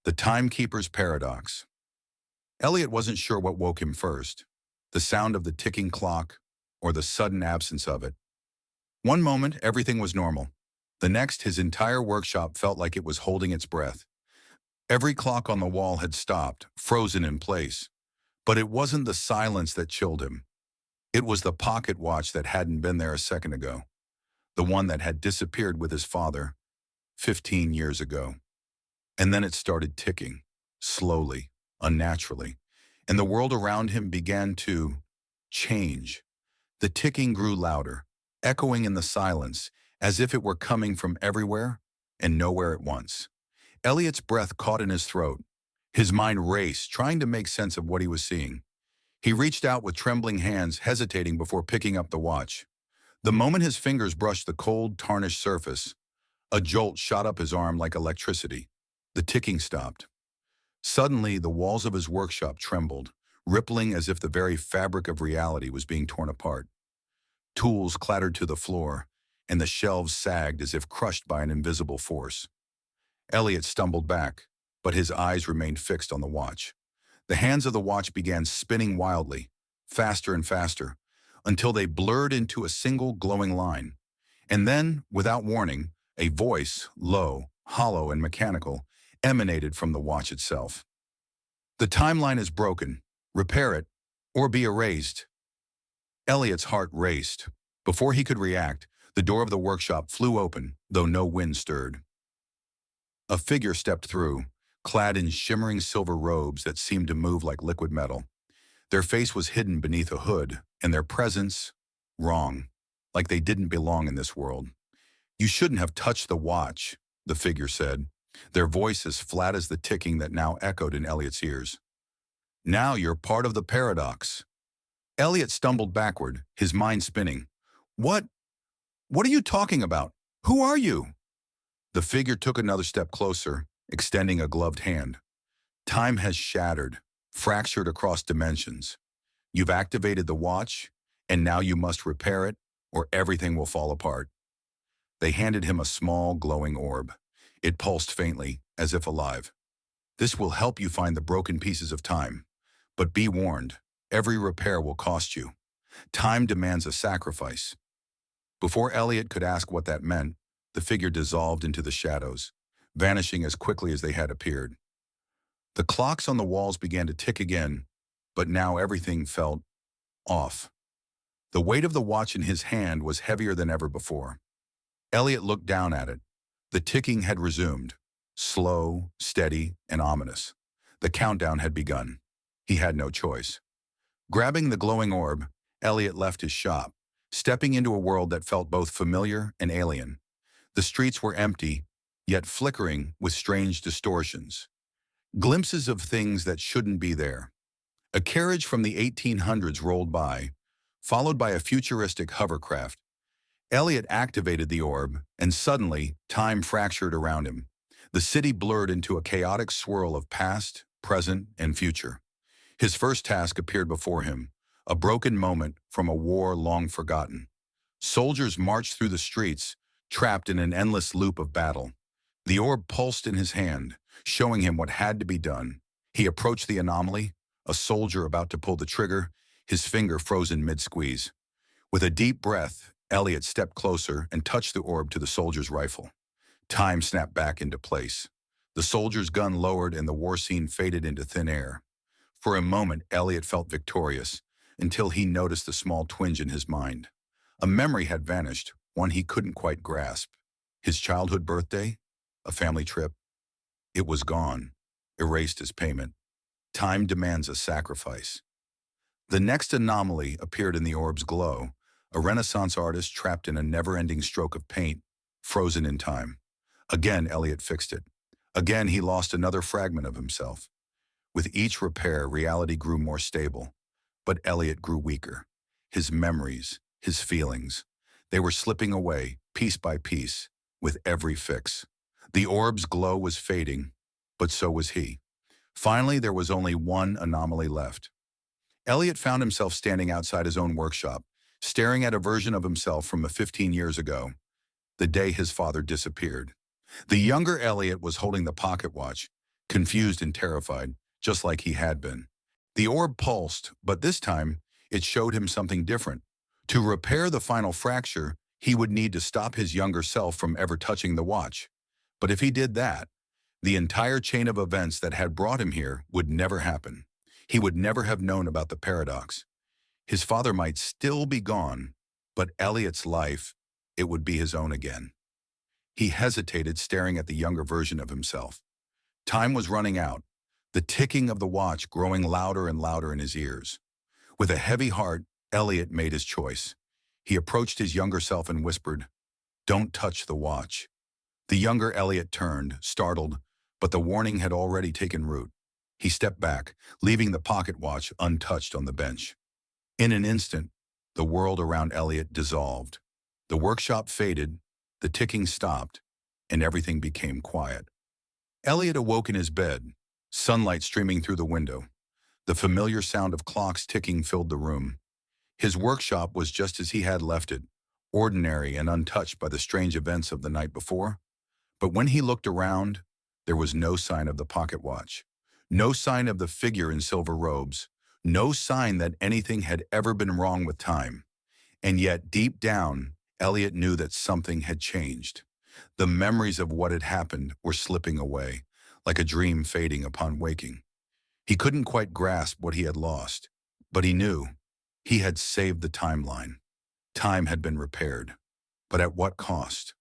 The Timekeepers Paradox. Elliot wasn't sure what woke him first, the sound of the ticking clock or the sudden absence of it. One moment, everything was normal. The next, his entire workshop felt like it was holding its breath. Every clock on the wall had stopped, frozen in place. But it wasn't the silence that chilled him. It was the pocket watch that hadn't been there a second ago, the one that had disappeared with his father 15 years ago. And then it started ticking, slowly, unnaturally, and the world around him began to change. The ticking grew louder, echoing in the silence, as if it were coming from everywhere and nowhere at once. Elliot's breath caught in his throat. His mind raced, trying to make sense of what he was seeing. He reached out with trembling hands, hesitating before picking up the watch. The moment his fingers brushed the cold, tarnished surface, a jolt shot up his arm like electricity. The ticking stopped. Suddenly, the walls of his workshop trembled, rippling as if the very fabric of reality was being torn apart. Tools clattered to the floor, and the shelves sagged as if crushed by an invisible force. Elliot stumbled back, but his eyes remained fixed on the watch. The hands of the watch began spinning wildly, faster and faster, until they blurred into a single glowing line. And then, without warning, a voice, low, hollow, and mechanical, emanated from the watch itself. "The timeline is broken. Repair it, or be erased." Elliot's heart raced. Before he could react, the door of the workshop flew open, though no wind stirred. A figure stepped through, clad in shimmering silver robes that seemed to move like liquid metal. Their face was hidden beneath a hood, and their presence, wrong, like they didn't belong in this world. "You shouldn't have touched the watch," the figure said, their voice as flat as the ticking that now echoed in Elliot's ears. "Now you're part of the paradox." Elliot stumbled backward, his mind spinning. What? What are you talking about? Who are you?" The figure took another step closer, extending a gloved hand. "Time has shattered, fractured across dimensions. You've activated the watch, and now you must repair it, or everything will fall apart." They handed him a small, glowing orb. It pulsed faintly, as if alive. "This will help you find the broken pieces of time. But be warned, every repair will cost you. Time demands a sacrifice." Before Elliot could ask what that meant, the figure dissolved into the shadows, vanishing as quickly as they had appeared. The clocks on the walls began to tick again, but now everything felt off. The weight of the watch in his hand was heavier than ever before. Elliot looked down at it. The ticking had resumed, slow, steady, and ominous. The countdown had begun. He had no choice. Grabbing the glowing orb, Elliot left his shop, stepping into a world that felt both familiar and alien. The streets were empty, yet flickering with strange distortions. Glimpses of things that shouldn't be there. A carriage from the 1800s rolled by, followed by a futuristic hovercraft. Elliot activated the orb, and suddenly, time fractured around him. The city blurred into a chaotic swirl of past, present, and future. His first task appeared before him, a broken moment from a war long forgotten. Soldiers marched through the streets, trapped in an endless loop of battle. The orb pulsed in his hand, showing him what had to be done. He approached the anomaly, a soldier about to pull the trigger, his finger frozen mid-squeeze. With a deep breath, Elliot stepped closer and touched the orb to the soldier's rifle. Time snapped back into place. The soldier's gun lowered and the war scene faded into thin air. For a moment, Elliot felt victorious, until he noticed a small twinge in his mind. A memory had vanished, one he couldn't quite grasp. His childhood birthday? A family trip? It was gone, erased as payment. Time demands a sacrifice. The next anomaly appeared in the orb's glow, a Renaissance artist trapped in a never-ending stroke of paint, frozen in time. Again, Elliot fixed it. Again, he lost another fragment of himself. With each repair, reality grew more stable, but Elliot grew weaker. His memories, his feelings, they were slipping away, piece by piece, with every fix. The orb's glow was fading, but so was he. Finally, there was only one anomaly left. Elliot found himself standing outside his own workshop, staring at a version of himself from 15 years ago, the day his father disappeared. The younger Elliot was holding the pocket watch, confused and terrified, just like he had been. The orb pulsed, but this time, it showed him something different. To repair the final fracture, he would need to stop his younger self from ever touching the watch. But if he did that, the entire chain of events that had brought him here would never happen. He would never have known about the paradox. His father might still be gone, but Elliot's life, it would be his own again. He hesitated, staring at the younger version of himself. Time was running out, the ticking of the watch growing louder and louder in his ears. With a heavy heart, Elliot made his choice. He approached his younger self and whispered, "Don't touch the watch." The younger Elliot turned, startled, but the warning had already taken root. He stepped back, leaving the pocket watch untouched on the bench. In an instant, the world around Elliot dissolved. The workshop faded, the ticking stopped, and everything became quiet. Elliot awoke in his bed, sunlight streaming through the window. The familiar sound of clocks ticking filled the room. His workshop was just as he had left it, ordinary and untouched by the strange events of the night before. But when he looked around, there was no sign of the pocket watch, no sign of the figure in silver robes, no sign that anything had ever been wrong with time. And yet, deep down, Elliot knew that something had changed. The memories of what had happened were slipping away, like a dream fading upon waking. He couldn't quite grasp what he had lost, but he knew he had saved the timeline. Time had been repaired. But at what cost?